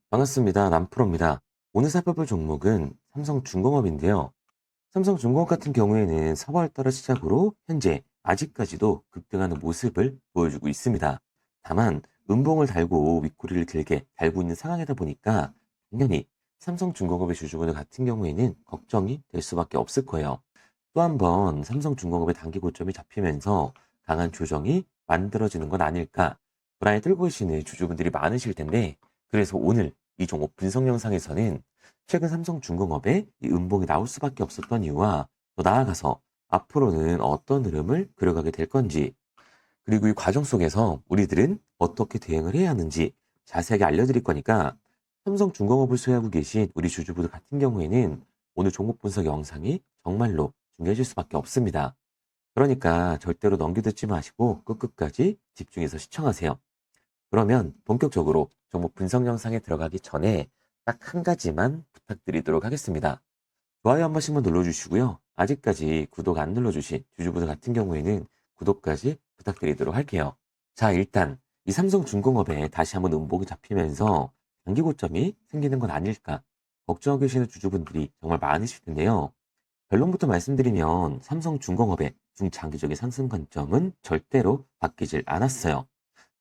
반갑습니다. 남프로입니다. 오늘 살펴볼 종목은 삼성중공업인데요. 삼성중공업 같은 경우에는 4월 달을 시작으로 현재 아직까지도 급등하는 모습을 보여주고 있습니다. 다만 음봉을 달고 윗꼬리를 길게 달고 있는 상황이다 보니까 당연히 삼성중공업의 주주분들 같은 경우에는 걱정이 될 수밖에 없을 거예요. 또 한 번 삼성중공업의 단기 고점이 잡히면서 강한 조정이 만들어지는 건 아닐까 불안에 떨고 계시는 주주분들이 많으실 텐데, 그래서 오늘 이 종목 분석 영상에서는 최근 삼성중공업의 이 음봉이 나올 수밖에 없었던 이유와 더 나아가서 앞으로는 어떤 흐름을 그려가게 될 건지, 그리고 이 과정 속에서 우리들은 어떻게 대응을 해야 하는지 자세하게 알려드릴 거니까, 삼성중공업을 소유하고 계신 우리 주주분들 같은 경우에는 오늘 종목 분석 영상이 정말로 중요해질 수밖에 없습니다. 그러니까 절대로 넘겨듣지 마시고 끝까지 집중해서 시청하세요. 그러면 본격적으로 종목 분석 영상에 들어가기 전에 딱 한 가지만 부탁드리도록 하겠습니다. 좋아요 한 번씩만 눌러주시고요. 아직까지 구독 안 눌러주신 주주분들 같은 경우에는 구독까지 부탁드리도록 할게요. 자, 일단 이 삼성중공업에 다시 한번 음봉이 잡히면서 단기 고점이 생기는 건 아닐까 걱정하고 계시는 주주분들이 정말 많으실 텐데요. 결론부터 말씀드리면 삼성중공업의 중장기적인 상승 관점은 절대로 바뀌질 않았어요.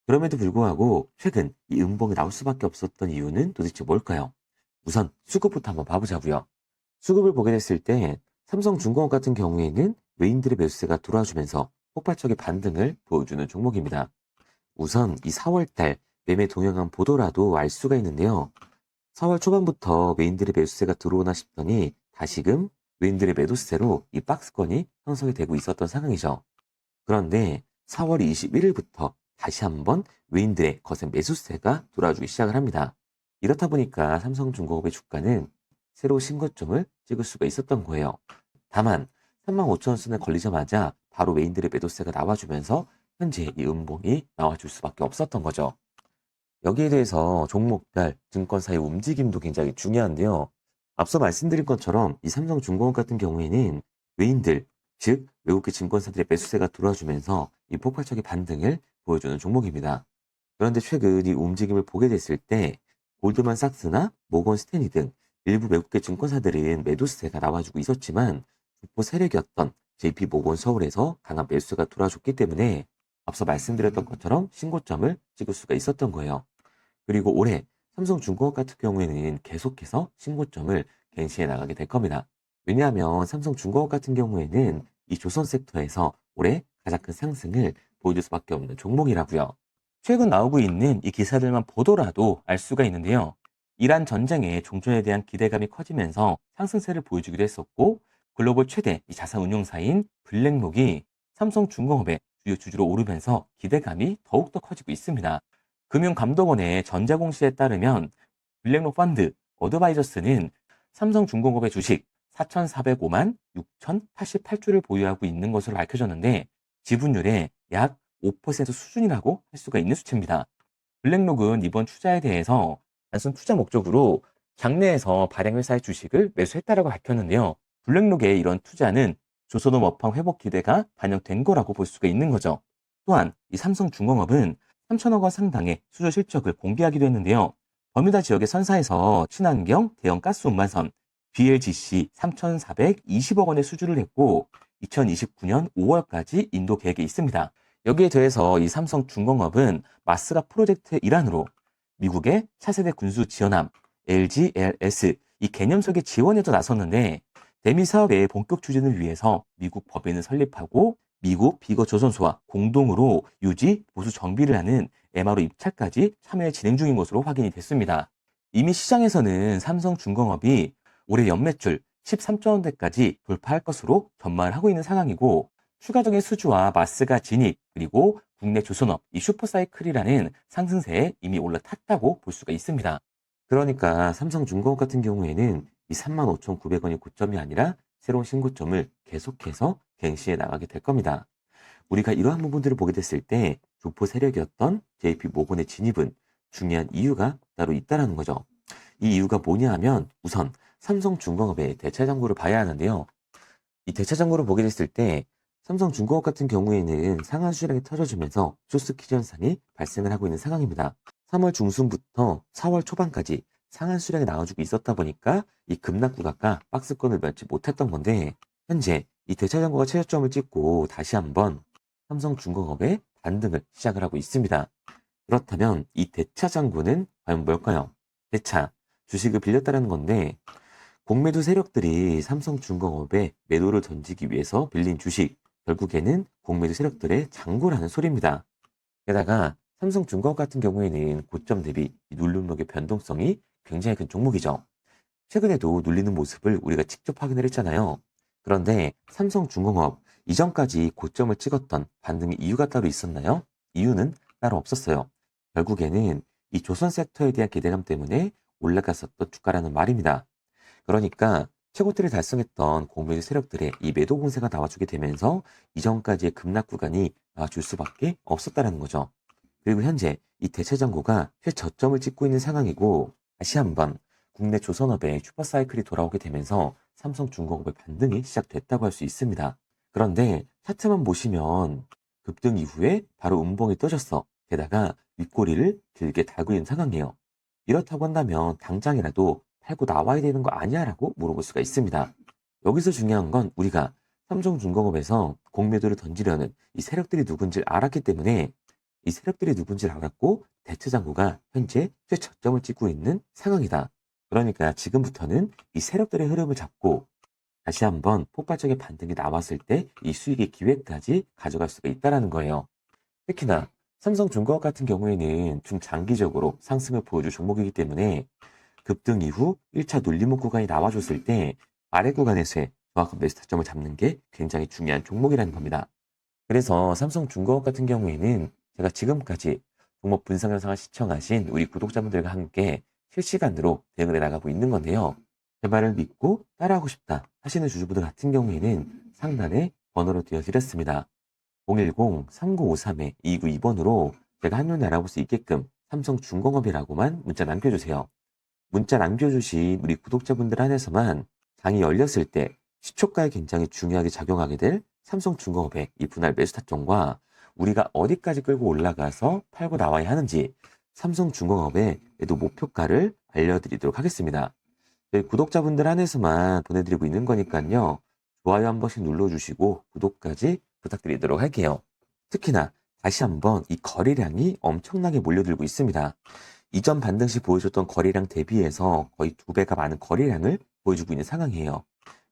그럼에도 불구하고 최근 이 음봉이 나올 수밖에 없었던 이유는 도대체 뭘까요? 우선 수급부터 한번 봐보자고요. 수급을 보게 됐을 때 삼성중공업 같은 경우에는 외인들의 매수세가 돌아주면서 폭발적인 반등을 보여주는 종목입니다. 우선 이 4월달 매매 동향한 보더라도 알 수가 있는데요. 4월 초반부터 외인들의 매수세가 들어오나 싶더니 다시금 외인들의 매도세로 이 박스권이 형성이 되고 있었던 상황이죠. 그런데 4월 21일부터 다시 한번 외인들의 거센 매수세가 돌아주기 시작을 합니다. 이렇다 보니까 삼성중공업의 주가는 새로 신고점을 찍을 수가 있었던 거예요. 다만 35,000원 선에 걸리자마자 바로 외인들의 매도세가 나와주면서 현재 이 음봉이 나와줄 수밖에 없었던 거죠. 여기에 대해서 종목별 증권사의 움직임도 굉장히 중요한데요. 앞서 말씀드린 것처럼 이 삼성중공업 같은 경우에는 외인들, 즉 외국계 증권사들의 매수세가 들어와주면서 이 폭발적인 반등을 보여주는 종목입니다. 그런데 최근 이 움직임을 보게 됐을 때 골드만삭스나 모건 스탠리 등 일부 외국계 증권사들은 매도세가 나와주고 있었지만 주포 세력이었던 JP 모건 서울에서 강한 매수세가 들어와줬기 때문에 앞서 말씀드렸던 것처럼 신고점을 찍을 수가 있었던 거예요. 그리고 올해 삼성중공업 같은 경우에는 계속해서 신고점을 갱신해 나가게 될 겁니다. 왜냐하면 삼성중공업 같은 경우에는 이 조선 섹터에서 올해 가장 큰 상승을 보여줄 수밖에 없는 종목이라고요. 최근 나오고 있는 이 기사들만 보더라도 알 수가 있는데요. 이란 전쟁의 종전에 대한 기대감이 커지면서 상승세를 보여주기도 했었고, 글로벌 최대 이 자산 운용사인 블랙록이 삼성중공업의 주요 주주로 오르면서 기대감이 더욱더 커지고 있습니다. 금융감독원의 전자공시에 따르면 블랙록 펀드 어드바이저스는 삼성중공업의 주식 4,405만 6,088주를 보유하고 있는 것으로 밝혀졌는데, 지분율의 약 5% 수준이라고 할 수가 있는 수치입니다. 블랙록은 이번 투자에 대해서 단순 투자 목적으로 장내에서 발행회사의 주식을 매수했다라고 밝혔는데요. 블랙록의 이런 투자는 조선업 업황 회복 기대가 반영된 거라고 볼 수가 있는 거죠. 또한 이 삼성중공업은 3천억 원 상당의 수주 실적을 공개하기도 했는데요. 버뮤다 지역의 선사에서 친환경 대형 가스 운반선 BLGC 3,420억 원의 수주를 했고 2029년 5월까지 인도 계획에 있습니다. 여기에 더해서 이 삼성중공업은 마스라 프로젝트의 일환으로 미국의 차세대 군수 지원함 LGLS 이 개념석의 지원에도 나섰는데, 대미 사업의 본격 추진을 위해서 미국 법인을 설립하고 미국 비거조선소와 공동으로 유지, 보수 정비를 하는 MRO 입찰까지 참여 진행 중인 것으로 확인이 됐습니다. 이미 시장에서는 삼성중공업이 올해 연매출 13조 원대까지 돌파할 것으로 전망을 하고 있는 상황이고, 추가적인 수주와 마스가 진입, 그리고 국내 조선업 이 슈퍼사이클이라는 상승세에 이미 올라탔다고 볼 수가 있습니다. 그러니까 삼성중공업 같은 경우에는 이 35,900원이 고점이 아니라 새로운 신고점을 계속해서 갱신해 나가게 될 겁니다. 우리가 이러한 부분들을 보게 됐을 때 조포 세력이었던 JP 모건의 진입은 중요한 이유가 따로 있다는 거죠. 이 이유가 뭐냐 하면 우선 삼성중공업의 대차장부를 봐야 하는데요. 이 대차장부를 보게 됐을 때 삼성중공업 같은 경우에는 상한 수량이 터져주면서 쇼스퀴즈 현상이 발생을 하고 있는 상황입니다. 3월 중순부터 4월 초반까지 상한 수량이 나와주고 있었다 보니까 이 급락 구간가 박스권을 면치 못했던 건데, 현재 이 대차장고가 최저점을 찍고 다시 한번 삼성중공업의 반등을 시작을 하고 있습니다. 그렇다면 이 대차장고는 과연 뭘까요? 대차, 주식을 빌렸다는 건데, 공매도 세력들이 삼성중공업에 매도를 던지기 위해서 빌린 주식, 결국에는 공매도 세력들의 장고라는 소리입니다. 게다가 삼성중공업 같은 경우에는 고점 대비 이 눌림목의 변동성이 굉장히 큰 종목이죠. 최근에도 눌리는 모습을 우리가 직접 확인을 했잖아요. 그런데 삼성중공업 이전까지 고점을 찍었던 반등의 이유가 따로 있었나요? 이유는 따로 없었어요. 결국에는 이 조선 섹터에 대한 기대감 때문에 올라갔었던 주가라는 말입니다. 그러니까 최고치를 달성했던 공매도 세력들의 이 매도 공세가 나와주게 되면서 이전까지의 급락 구간이 나와줄 수밖에 없었다는 거죠. 그리고 현재 이 대체장고가 최저점을 찍고 있는 상황이고, 다시 한번 국내 조선업의 슈퍼사이클이 돌아오게 되면서 삼성중공업의 반등이 시작됐다고 할 수 있습니다. 그런데 차트만 보시면 급등 이후에 바로 음봉이 떠졌어. 게다가 윗꼬리를 길게 달고 있는 상황이에요. 이렇다고 한다면 당장이라도 팔고 나와야 되는 거 아니야? 라고 물어볼 수가 있습니다. 여기서 중요한 건 우리가 삼성중공업에서 공매도를 던지려는 이 세력들이 누군지 알았기 때문에, 이 세력들이 누군지 알았고 대체장고가 현재 최저점을 찍고 있는 상황이다. 그러니까 지금부터는 이 세력들의 흐름을 잡고 다시 한번 폭발적인 반등이 나왔을 때 이 수익의 기회까지 가져갈 수가 있다는 거예요. 특히나 삼성중공업 같은 경우에는 중장기적으로 상승을 보여줄 종목이기 때문에 급등 이후 1차 눌림목 구간이 나와줬을 때 아래 구간에서의 정확한 매수 타점을 잡는 게 굉장히 중요한 종목이라는 겁니다. 그래서 삼성중공업 같은 경우에는 제가 지금까지 종목 분석 영상을 시청하신 우리 구독자분들과 함께 실시간으로 대응을 해나가고 있는 건데요. 제 말을 믿고 따라하고 싶다 하시는 주주분들 같은 경우에는 상단에 번호를 띄워드렸습니다. 010-3953-2922번으로 제가 한눈에 알아볼 수 있게끔 삼성중공업이라고만 문자 남겨주세요. 문자 남겨주신 우리 구독자분들 안에서만 장이 열렸을 때 시초가에 굉장히 중요하게 작용하게 될 삼성중공업의 이 분할 매수 타점과 우리가 어디까지 끌고 올라가서 팔고 나와야 하는지 삼성중공업의 매도 목표가를 알려드리도록 하겠습니다. 저희 구독자분들 안에서만 보내드리고 있는 거니까요. 좋아요 한 번씩 눌러주시고 구독까지 부탁드리도록 할게요. 특히나 다시 한번 이 거래량이 엄청나게 몰려들고 있습니다. 이전 반등 시 보여줬던 거래량 대비해서 거의 2배가 많은 거래량을 보여주고 있는 상황이에요.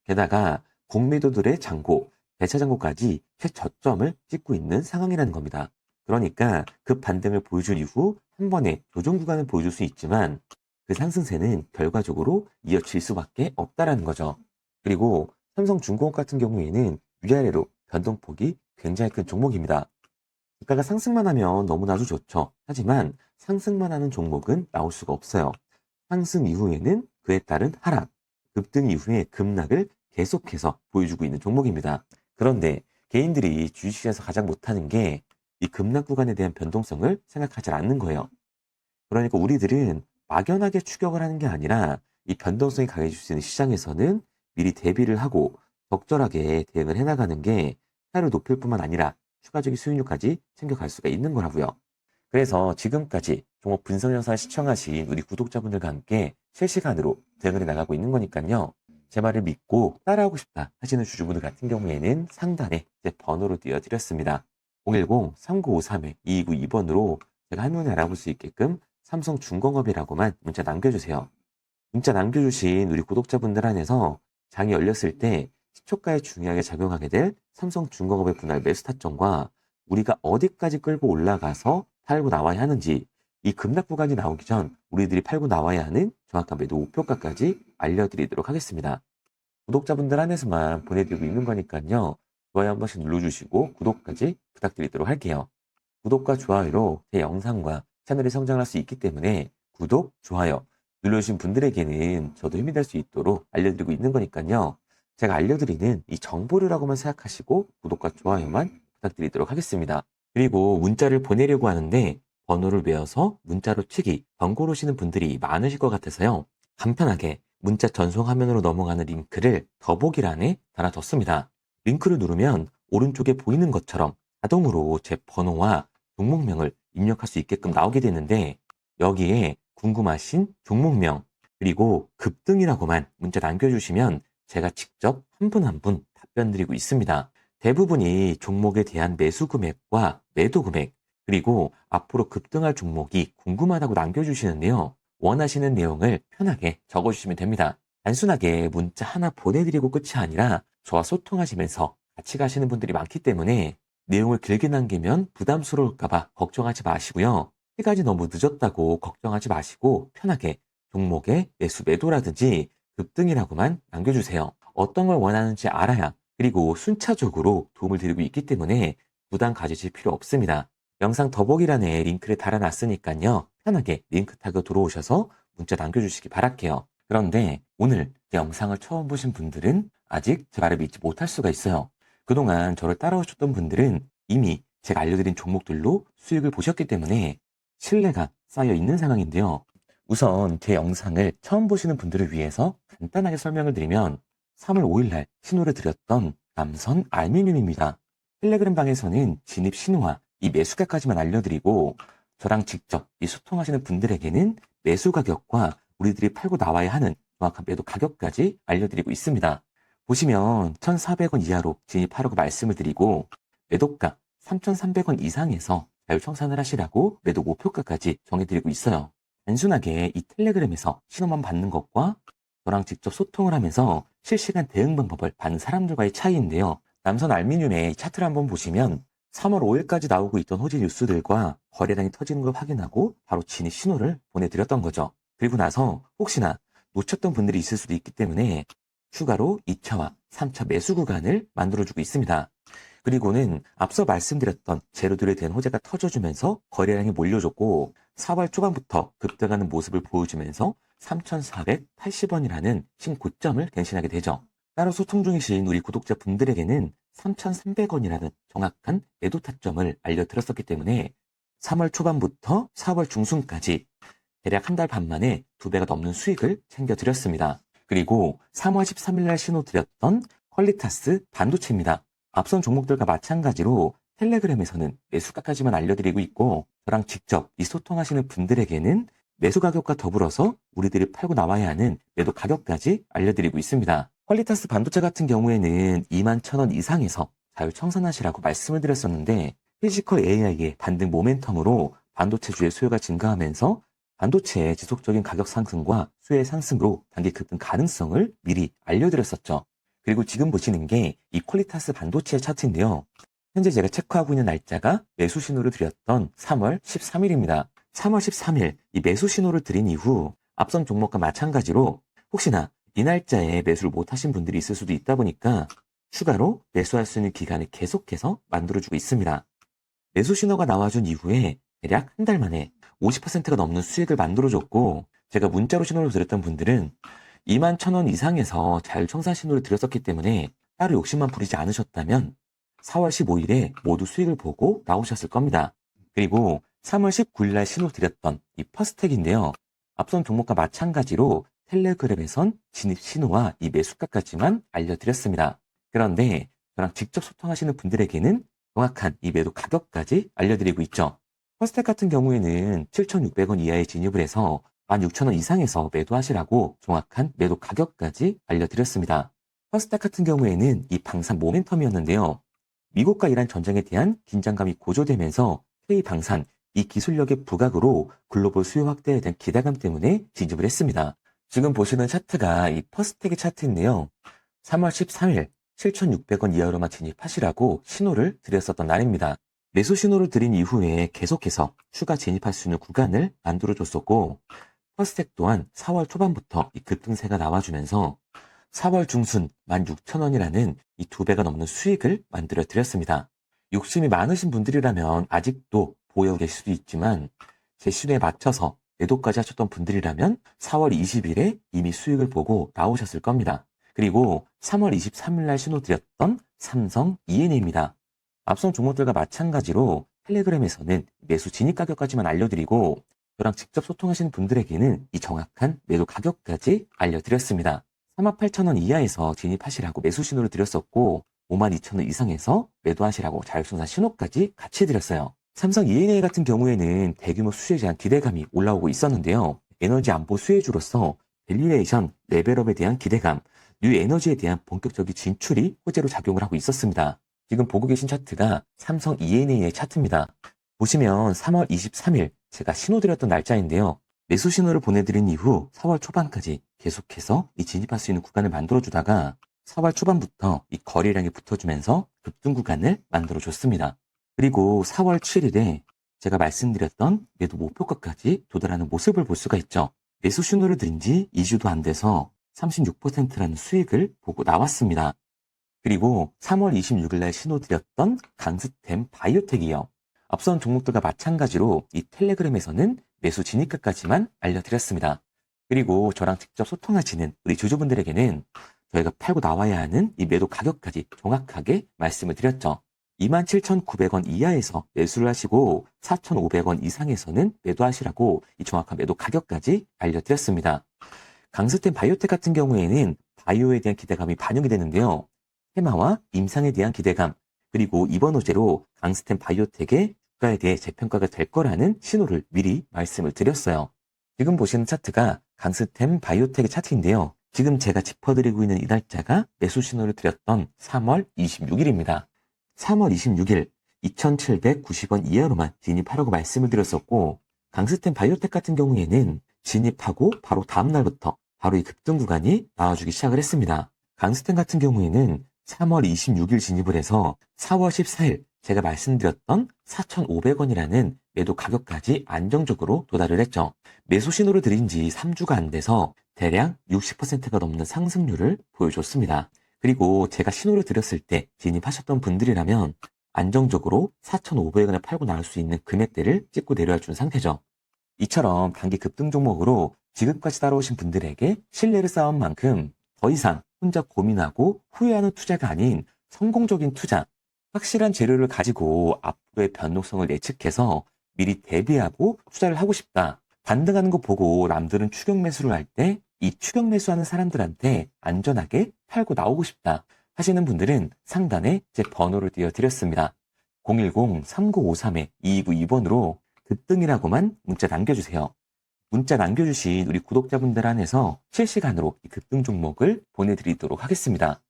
게다가 공매도들의 잔고, 대차잔고까지 최저점을 찍고 있는 상황이라는 겁니다. 그러니까 그 반등을 보여준 이후 한 번에 조정 구간을 보여줄 수 있지만 그 상승세는 결과적으로 이어질 수밖에 없다라는 거죠. 그리고 삼성중공업 같은 경우에는 위아래로 변동폭이 굉장히 큰 종목입니다. 주가가 상승만 하면 너무나도 좋죠. 하지만 상승만 하는 종목은 나올 수가 없어요. 상승 이후에는 그에 따른 하락, 급등 이후에 급락을 계속해서 보여주고 있는 종목입니다. 그런데 개인들이 주식시장에서 가장 못하는 게 이 급락 구간에 대한 변동성을 생각하지 않는 거예요. 그러니까 우리들은 막연하게 추격을 하는 게 아니라 이 변동성이 강해질 수 있는 시장에서는 미리 대비를 하고 적절하게 대응을 해나가는 게 타율을 높일 뿐만 아니라 추가적인 수익률까지 챙겨갈 수가 있는 거라고요. 그래서 지금까지 종목 분석 영상을 시청하신 우리 구독자분들과 함께 실시간으로 대응을 해 나가고 있는 거니까요. 제 말을 믿고 따라하고 싶다 하시는 주주분들 같은 경우에는 상단에 제 번호를 띄워드렸습니다. 010-3953-2292번으로 제가 한눈에 알아볼 수 있게끔 삼성중공업이라고만 문자 남겨주세요. 문자 남겨주신 우리 구독자분들 안에서 장이 열렸을 때 시초가에 중요하게 작용하게 될 삼성중공업의 분할 매수 타점과 우리가 어디까지 끌고 올라가서 팔고 나와야 하는지, 이 급락 구간이 나오기 전 우리들이 팔고 나와야 하는 정확한 매도 목표가까지 알려드리도록 하겠습니다. 구독자분들 안에서만 보내드리고 있는 거니까요. 좋아요 한 번씩 눌러주시고 구독까지 부탁드리도록 할게요. 구독과 좋아요로 제 영상과 채널이 성장할 수 있기 때문에 구독, 좋아요 눌러주신 분들에게는 저도 힘이 될 수 있도록 알려드리고 있는 거니까요. 제가 알려드리는 이 정보류라고만 생각하시고 구독과 좋아요만 부탁드리도록 하겠습니다. 그리고 문자를 보내려고 하는데 번호를 외워서 문자로 치기 번거로우시는 분들이 많으실 것 같아서요. 간편하게 문자 전송 화면으로 넘어가는 링크를 더보기란에 달아뒀습니다. 링크를 누르면 오른쪽에 보이는 것처럼 자동으로 제 번호와 종목명을 입력할 수 있게끔 나오게 되는데, 여기에 궁금하신 종목명, 그리고 급등이라고만 문자 남겨주시면 제가 직접 한 분 한 분 답변 드리고 있습니다. 대부분이 종목에 대한 매수 금액과 매도 금액, 그리고 앞으로 급등할 종목이 궁금하다고 남겨주시는데요. 원하시는 내용을 편하게 적어주시면 됩니다. 단순하게 문자 하나 보내드리고 끝이 아니라 저와 소통하시면서 같이 가시는 분들이 많기 때문에 내용을 길게 남기면 부담스러울까봐 걱정하지 마시고요. 시간이 너무 늦었다고 걱정하지 마시고 편하게 종목의 매수 매도라든지 급등이라고만 남겨주세요. 어떤 걸 원하는지 알아야, 그리고 순차적으로 도움을 드리고 있기 때문에 부담 가지실 필요 없습니다. 영상 더보기란에 링크를 달아놨으니까요. 편하게 링크 타고 들어오셔서 문자 남겨주시기 바랄게요. 그런데 오늘 제 영상을 처음 보신 분들은 아직 제 말을 믿지 못할 수가 있어요. 그동안 저를 따라오셨던 분들은 이미 제가 알려드린 종목들로 수익을 보셨기 때문에 신뢰가 쌓여 있는 상황인데요. 우선 제 영상을 처음 보시는 분들을 위해서 간단하게 설명을 드리면 3월 5일 날 신호를 드렸던 남선 알미늄입니다. 텔레그램 방에서는 진입 신호와 이 매수가까지만 알려드리고 저랑 직접 이 소통하시는 분들에게는 매수 가격과 우리들이 팔고 나와야 하는 정확한 매도 가격까지 알려드리고 있습니다. 보시면 1,400원 이하로 진입하라고 말씀을 드리고 매도가 3,300원 이상에서 자율청산을 하시라고 매도 목표가까지 정해드리고 있어요. 단순하게 이 텔레그램에서 신호만 받는 것과 저랑 직접 소통을 하면서 실시간 대응 방법을 받는 사람들과의 차이인데요. 남선 알미늄의 차트를 한번 보시면 3월 5일까지 나오고 있던 호재 뉴스들과 거래량이 터지는 걸 확인하고 바로 진입 신호를 보내드렸던 거죠. 그리고 나서 혹시나 놓쳤던 분들이 있을 수도 있기 때문에 추가로 2차와 3차 매수 구간을 만들어주고 있습니다. 그리고는 앞서 말씀드렸던 재료들에 대한 호재가 터져주면서 거래량이 몰려줬고 4월 초반부터 급등하는 모습을 보여주면서 3,480원이라는 신고점을 갱신하게 되죠. 따로 소통 중이신 우리 구독자 분들에게는 3,300원이라는 정확한 매도 타점을 알려드렸었기 때문에 3월 초반부터 4월 중순까지 대략 한 달 반 만에 2배가 넘는 수익을 챙겨드렸습니다. 그리고 3월 13일 날 신호 드렸던 퀄리타스 반도체입니다. 앞선 종목들과 마찬가지로 텔레그램에서는 매수가까지만 알려드리고 있고 저랑 직접 이 소통하시는 분들에게는 매수 가격과 더불어서 우리들이 팔고 나와야 하는 매도 가격까지 알려드리고 있습니다. 퀄리타스 반도체 같은 경우에는 21,000원 이상에서 자율청산하시라고 말씀을 드렸었는데 피지컬 AI의 반등 모멘텀으로 반도체주의 수요가 증가하면서 반도체의 지속적인 가격 상승과 수요의 상승으로 단기 급등 가능성을 미리 알려드렸었죠. 그리고 지금 보시는 게 이 퀄리타스 반도체 차트인데요. 현재 제가 체크하고 있는 날짜가 매수 신호를 드렸던 3월 13일입니다. 3월 13일 이 매수 신호를 드린 이후 앞선 종목과 마찬가지로 혹시나 이 날짜에 매수를 못하신 분들이 있을 수도 있다 보니까 추가로 매수할 수 있는 기간을 계속해서 만들어주고 있습니다. 매수 신호가 나와준 이후에 대략 한 달 만에 50%가 넘는 수익을 만들어줬고 제가 문자로 신호를 드렸던 분들은 21,000원 이상에서 자율청산 신호를 드렸었기 때문에 따로 욕심만 부리지 않으셨다면 4월 15일에 모두 수익을 보고 나오셨을 겁니다. 그리고 3월 19일 날 신호 드렸던 이 퍼스텍인데요. 앞선 종목과 마찬가지로 텔레그램에선 진입 신호와 이 매수가까지만 알려드렸습니다. 그런데 저랑 직접 소통하시는 분들에게는 정확한 이 매도 가격까지 알려드리고 있죠. 퍼스텍 같은 경우에는 7,600원 이하에 진입을 해서 16,000원 이상에서 매도하시라고 정확한 매도 가격까지 알려드렸습니다. 퍼스텍 같은 경우에는 이 방산 모멘텀이었는데요. 미국과 이란 전쟁에 대한 긴장감이 고조되면서 K방산, 이 기술력의 부각으로 글로벌 수요 확대에 대한 기대감 때문에 진입을 했습니다. 지금 보시는 차트가 이 퍼스텍의 차트인데요. 3월 13일 7,600원 이하로만 진입하시라고 신호를 드렸었던 날입니다. 매수 신호를 드린 이후에 계속해서 추가 진입할 수 있는 구간을 만들어줬었고 퍼스텍 또한 4월 초반부터 이 급등세가 나와주면서 4월 중순 16,000원이라는 이 2배가 넘는 수익을 만들어 드렸습니다. 욕심이 많으신 분들이라면 아직도 보유 계실 수도 있지만 제 신호에 맞춰서 매도까지 하셨던 분들이라면 4월 20일에 이미 수익을 보고 나오셨을 겁니다. 그리고 3월 23일 날 신호 드렸던 삼성 ENA입니다. 앞선 종목들과 마찬가지로 텔레그램에서는 매수 진입 가격까지만 알려드리고 저랑 직접 소통하시는 분들에게는 이 정확한 매도 가격까지 알려드렸습니다. 38,000원 이하에서 진입하시라고 매수 신호를 드렸었고 52,000원 이상에서 매도하시라고 자율청산 신호까지 같이 드렸어요. 삼성 ENA 같은 경우에는 대규모 수주에 대한 기대감이 올라오고 있었는데요. 에너지 안보 수혜주로서 밸류에이션, 레벨업에 대한 기대감, 뉴 에너지에 대한 본격적인 진출이 호재로 작용을 하고 있었습니다. 지금 보고 계신 차트가 삼성 ENA의 차트입니다. 보시면 3월 23일 제가 신호드렸던 날짜인데요. 매수 신호를 보내드린 이후 4월 초반까지 계속해서 이 진입할 수 있는 구간을 만들어주다가 4월 초반부터 이 거래량이 붙어주면서 급등 구간을 만들어줬습니다. 그리고 4월 7일에 제가 말씀드렸던 매도 목표가까지 도달하는 모습을 볼 수가 있죠. 매수 신호를 드린 지 2주도 안 돼서 36%라는 수익을 보고 나왔습니다. 그리고 3월 26일 날 신호드렸던 강스템 바이오텍이요. 앞선 종목들과 마찬가지로 이 텔레그램에서는 매수 진입가까지만 알려드렸습니다. 그리고 저랑 직접 소통하시는 우리 주주분들에게는 저희가 팔고 나와야 하는 이 매도 가격까지 정확하게 말씀을 드렸죠. 27,900원 이하에서 매수를 하시고 4,500원 이상에서는 매도하시라고 이 정확한 매도 가격까지 알려드렸습니다. 강스템 바이오텍 같은 경우에는 바이오에 대한 기대감이 반영이 되는데요. 테마와 임상에 대한 기대감, 그리고 이번 호재로 강스템 바이오텍의 주가에 대해 재평가가 될 거라는 신호를 미리 말씀을 드렸어요. 지금 보시는 차트가 강스템 바이오텍의 차트인데요. 지금 제가 짚어드리고 있는 이 날짜가 매수 신호를 드렸던 3월 26일입니다. 3월 26일 2,790원 이하로만 진입하라고 말씀을 드렸었고, 강스템 바이오텍 같은 경우에는 진입하고 바로 다음 날부터 바로 이 급등 구간이 나와주기 시작을 했습니다. 강스템 같은 경우에는 3월 26일 진입을 해서 4월 14일 제가 말씀드렸던 4,500원이라는 매도 가격까지 안정적으로 도달을 했죠. 매수 신호를 드린 지 3주가 안 돼서 대략 60%가 넘는 상승률을 보여줬습니다. 그리고 제가 신호를 드렸을 때 진입하셨던 분들이라면 안정적으로 4,500원에 팔고 나올 수 있는 금액대를 찍고 내려와 준 상태죠. 이처럼 단기 급등 종목으로 지금까지 따라오신 분들에게 신뢰를 쌓은 만큼 더 이상 혼자 고민하고 후회하는 투자가 아닌 성공적인 투자, 확실한 재료를 가지고 앞으로의 변동성을 예측해서 미리 대비하고 투자를 하고 싶다. 반등하는 거 보고 남들은 추격 매수를 할 때 이 추격 매수하는 사람들한테 안전하게 팔고 나오고 싶다 하시는 분들은 상단에 제 번호를 띄워드렸습니다. 010-3953-2292번으로 급등이라고만 문자 남겨주세요. 문자 남겨주신 우리 구독자분들 안에서 실시간으로 이 급등 종목을 보내드리도록 하겠습니다.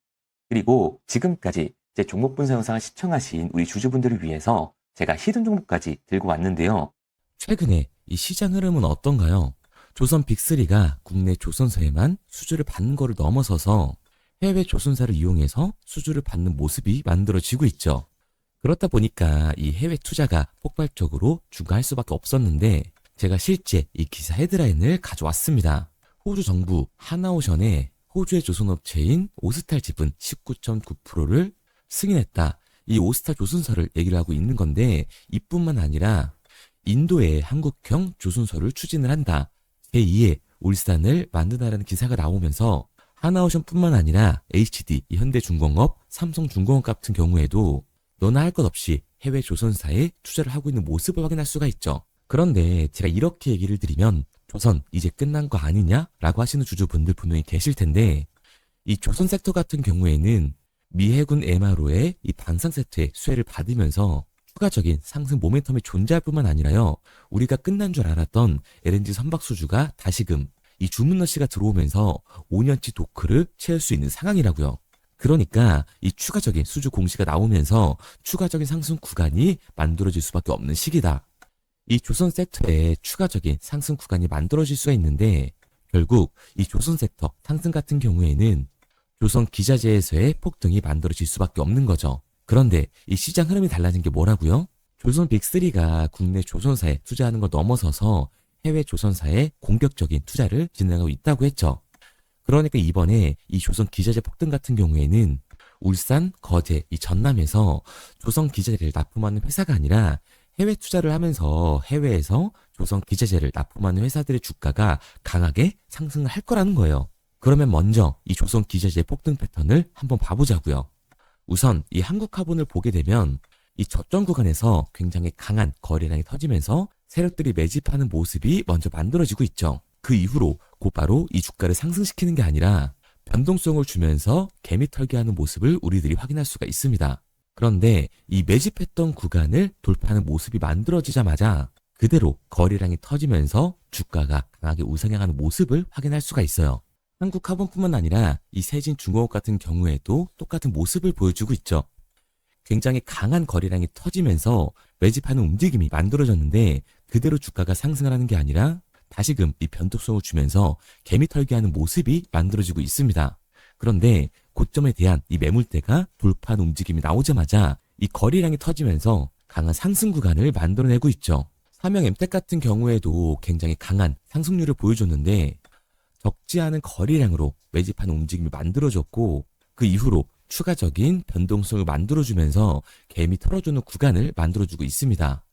그리고 지금까지 제 종목 분석 영상을 시청하신 우리 주주분들을 위해서 제가 히든 종목까지 들고 왔는데요. 최근에 이 시장 흐름은 어떤가요? 조선 빅3가 국내 조선사에만 수주를 받는 거를 넘어서서 해외 조선사를 이용해서 수주를 받는 모습이 만들어지고 있죠. 그렇다 보니까 이 해외 투자가 폭발적으로 증가할 수밖에 없었는데 제가 실제 이 기사 헤드라인을 가져왔습니다. 호주 정부 하나오션에 호주의 조선업체인 오스탈 지분 19.9%를 승인했다. 이 오스탈 조선사를 얘기를 하고 있는 건데 이뿐만 아니라 인도의 한국형 조선소를 추진을 한다. 제2의 울산을 만든다라는 기사가 나오면서 하나오션뿐만 아니라 HD, 현대중공업, 삼성중공업 같은 경우에도 너나 할 것 없이 해외 조선사에 투자를 하고 있는 모습을 확인할 수가 있죠. 그런데 제가 이렇게 얘기를 드리면 조선 이제 끝난 거 아니냐? 라고 하시는 주주분들 분명히 계실 텐데 이 조선 섹터 같은 경우에는 미 해군 MRO의 이 방산 세트의 수혜를 받으면서 추가적인 상승 모멘텀이 존재할 뿐만 아니라요. 우리가 끝난 줄 알았던 LNG 선박 수주가 다시금 이 주문러시가 들어오면서 5년치 도크를 채울 수 있는 상황이라고요. 그러니까 이 추가적인 수주 공시가 나오면서 추가적인 상승 구간이 만들어질 수밖에 없는 시기다. 이 조선 섹터에 추가적인 상승 구간이 만들어질 수가 있는데 결국 이 조선 섹터 상승 같은 경우에는 조선 기자재에서의 폭등이 만들어질 수밖에 없는 거죠. 그런데 이 시장 흐름이 달라진 게 뭐라고요? 조선 빅3가 국내 조선사에 투자하는 걸 넘어서서 해외 조선사에 공격적인 투자를 진행하고 있다고 했죠. 그러니까 이번에 이 조선 기자재 폭등 같은 경우에는 울산, 거제, 이 전남에서 조선 기자재를 납품하는 회사가 아니라 해외 투자를 하면서 해외에서 조선 기자재를 납품하는 회사들의 주가가 강하게 상승을 할 거라는 거예요. 그러면 먼저 이 조선 기자재 폭등 패턴을 한번 봐보자고요. 우선 이 한국화본을 보게 되면 이 저점 구간에서 굉장히 강한 거래량이 터지면서 세력들이 매집하는 모습이 먼저 만들어지고 있죠. 그 이후로 곧바로 이 주가를 상승시키는 게 아니라 변동성을 주면서 개미 털기하는 모습을 우리들이 확인할 수가 있습니다. 그런데 이 매집했던 구간을 돌파하는 모습이 만들어지자마자 그대로 거래량이 터지면서 주가가 강하게 우상향하는 모습을 확인할 수가 있어요. 한국화본뿐만 아니라 이 세진중공업 같은 경우에도 똑같은 모습을 보여주고 있죠. 굉장히 강한 거래량이 터지면서 매집하는 움직임이 만들어졌는데 그대로 주가가 상승을 하는 게 아니라 다시금 이 변동성을 주면서 개미 털기하는 모습이 만들어지고 있습니다. 그런데 고점에 대한 이 매물대가 돌파하는 움직임이 나오자마자 이 거래량이 터지면서 강한 상승 구간을 만들어내고 있죠. 삼형 엠텍 같은 경우에도 굉장히 강한 상승률을 보여줬는데 적지 않은 거래량으로 매집하는 움직임이 만들어졌고 그 이후로 추가적인 변동성을 만들어주면서 개미 털어주는 구간을 만들어주고 있습니다.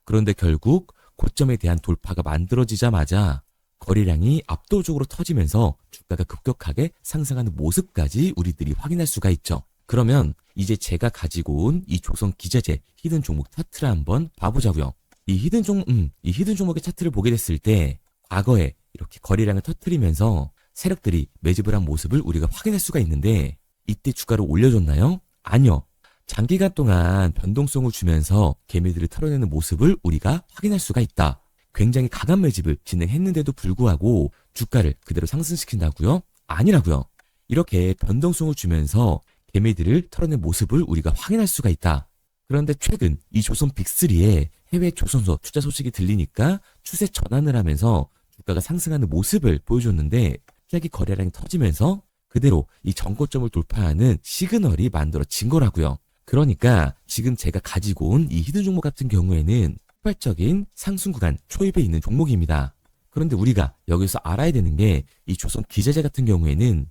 그런데 결국 고점에 대한 돌파가 만들어지자마자 거래량이 압도적으로 터지면서 주가가 급격하게 상승하는 모습까지 우리들이 확인할 수가 있죠. 그러면 이제 제가 가지고 온 이 조선기자재 히든 종목 차트를 한번 봐보자고요. 이 히든 종목의 차트를 보게 됐을 때 과거에 이렇게 거래량을 터뜨리면서 세력들이 매집을 한 모습을 우리가 확인할 수가 있는데 이때 주가를 올려줬나요? 아니요. 장기간 동안 변동성을 주면서 개미들을 털어내는 모습을 우리가 확인할 수가 있다. 굉장히 강한 매집을 진행했는데도 불구하고 주가를 그대로 상승시킨다고요? 아니라고요. 이렇게 변동성을 주면서 개미들을 털어낸 모습을 우리가 확인할 수가 있다. 그런데 최근 이 조선 빅3의 해외 조선소 투자 소식이 들리니까 추세 전환을 하면서 주가가 상승하는 모습을 보여줬는데 갑자기 거래량이 터지면서 그대로 이 전고점을 돌파하는 시그널이 만들어진 거라고요. 그러니까 지금 제가 가지고 온 이 히든 종목 같은 경우에는 폭발적인 상승 구간 초입에 있는 종목입니다. 그런데 우리가 여기서 알아야 되는 게 이 조선 기자재 같은 경우에는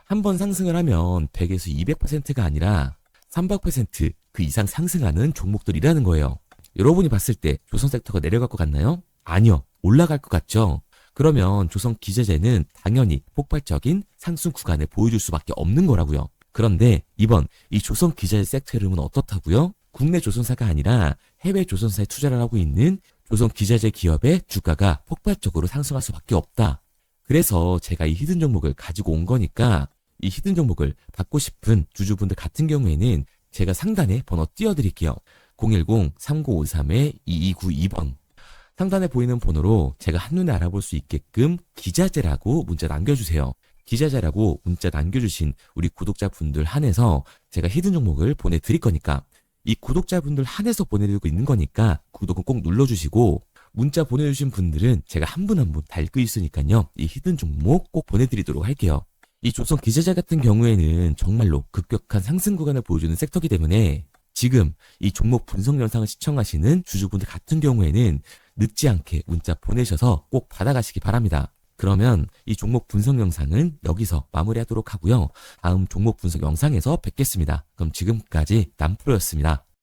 한번 상승을 하면 100에서 200%가 아니라 300% 그 이상 상승하는 종목들이라는 거예요. 여러분이 봤을 때 조선 섹터가 내려갈 것 같나요? 아니요. 올라갈 것 같죠? 그러면 조선 기자재는 당연히 폭발적인 상승 구간을 보여줄 수밖에 없는 거라고요. 그런데 이번 이 조선 기자재 섹터 흐름은 어떻다고요? 국내 조선사가 아니라 해외 조선사에 투자를 하고 있는 조선 기자재 기업의 주가가 폭발적으로 상승할 수밖에 없다. 그래서 제가 이 히든 종목을 가지고 온 거니까 이 히든 종목을 받고 싶은 주주분들 같은 경우에는 제가 상단에 번호 띄워드릴게요. 010-3953-2292번. 상단에 보이는 번호로 제가 한눈에 알아볼 수 있게끔 기자재라고 문자 남겨주세요. 기자재라고 문자 남겨주신 우리 구독자분들 한해서 제가 히든 종목을 보내드릴 거니까 이 구독자분들 한해서 보내드리고 있는 거니까 구독은 꼭 눌러주시고 문자 보내주신 분들은 제가 한 분 한 분 다 읽고 있으니까요. 이 히든 종목 꼭 보내드리도록 할게요. 이 조선 기자재 같은 경우에는 정말로 급격한 상승 구간을 보여주는 섹터이기 때문에 지금 이 종목 분석 영상을 시청하시는 주주분들 같은 경우에는 늦지 않게 문자 보내셔서 꼭 받아가시기 바랍니다. 그러면 이 종목 분석 영상은 여기서 마무리하도록 하고요. 다음 종목 분석 영상에서 뵙겠습니다. 그럼 지금까지 남프로였습니다.